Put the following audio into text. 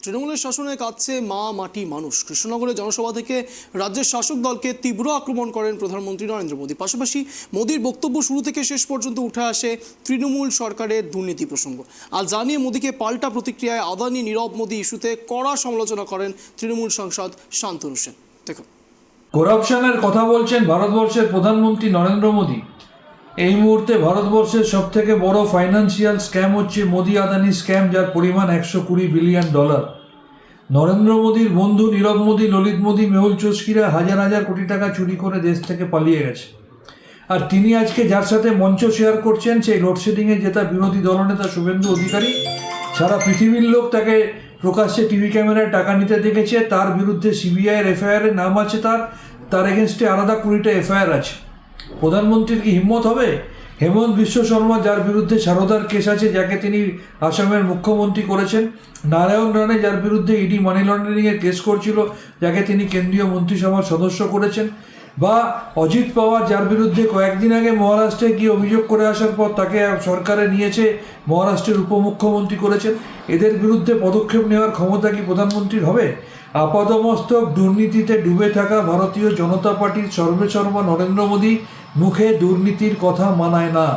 তৃণমূলের শাসনে কাঁদছে মা মাটি মানুষ। কৃষ্ণনগরে জনসভা থেকে রাজ্যের শাসক দলকে তীব্র আক্রমণ করেন প্রধানমন্ত্রী নরেন্দ্র মোদী। পাশাপাশি মোদীর বক্তব্য শুরু থেকে শেষ পর্যন্ত উঠে আসে তৃণমূল সরকারের দুর্নীতি প্রসঙ্গ। আর জানিয়ে মোদীকে পাল্টা প্রতিক্রিয়ায় আদানি নীরব মোদী ইস্যুতে কড়া সমালোচনা করেন তৃণমূল সাংসদ শান্তনু সেন। দেখুন, করাপশনের কথা বলছেন ভারতবর্ষের প্রধানমন্ত্রী নরেন্দ্র মোদী। এই মুহূর্তে ভারতবর্ষের সবথেকে বড় ফাইন্যান্সিয়াল স্ক্যাম হচ্ছে মোদী আদানি স্ক্যাম, যার পরিমাণ $120 বিলিয়ন। নরেন্দ্র মোদীর বন্ধু নীরব মোদী, ললিত মোদী, মেহুল চোস্কিরা হাজার হাজার কোটি টাকা চুরি করে দেশ থেকে পালিয়ে গেছে। আর তিনি আজকে যার সাথে মঞ্চ শেয়ার করছেন, সেই লোডশেডিংয়ে জেতা বিরোধী দলনেতা শুভেন্দু অধিকারী। সারা পৃথিবীর লোক তাকে প্রকাশ্যে টিভি ক্যামেরায় টাকা নিতে দেখেছে। তার বিরুদ্ধে সিবিআইয়ের এফআইআরের নাম আছে, তার এগেনস্টে আলাদা 20টা এফআইআর আছে। প্রধানমন্ত্রীর কি হিম্মত হবে? হেমন্ত বিশ্ব শর্মা, যার বিরুদ্ধে সারদার কেস আছে, যাকে তিনি আসামের মুখ্যমন্ত্রী করেছেন, নারায়ণ রানে, যার বিরুদ্ধে ইডি মানি লন্ডারিংয়ের কেস করছিল, যাকে তিনি কেন্দ্রীয় মন্ত্রিসভার সদস্য করেছেন, বা অজিত পাওয়ার, যার বিরুদ্ধে কয়েকদিন আগে মহারাষ্ট্রে গিয়ে অভিযোগ করে আসার পর তাকে সরকারে নিয়েছে, মহারাষ্ট্রের উপমুখ্যমন্ত্রী করেছেন। এদের বিরুদ্ধে পদক্ষেপ নেওয়ার ক্ষমতা কি প্রধানমন্ত্রীর হবে? আপাদমস্তক দুর্নীতিতে ডুবে থাকা ভারতীয় জনতা পার্টির সর্বেসর্বা নরেন্দ্র মোদী মুখে দুর্নীতির কথা মানায় না।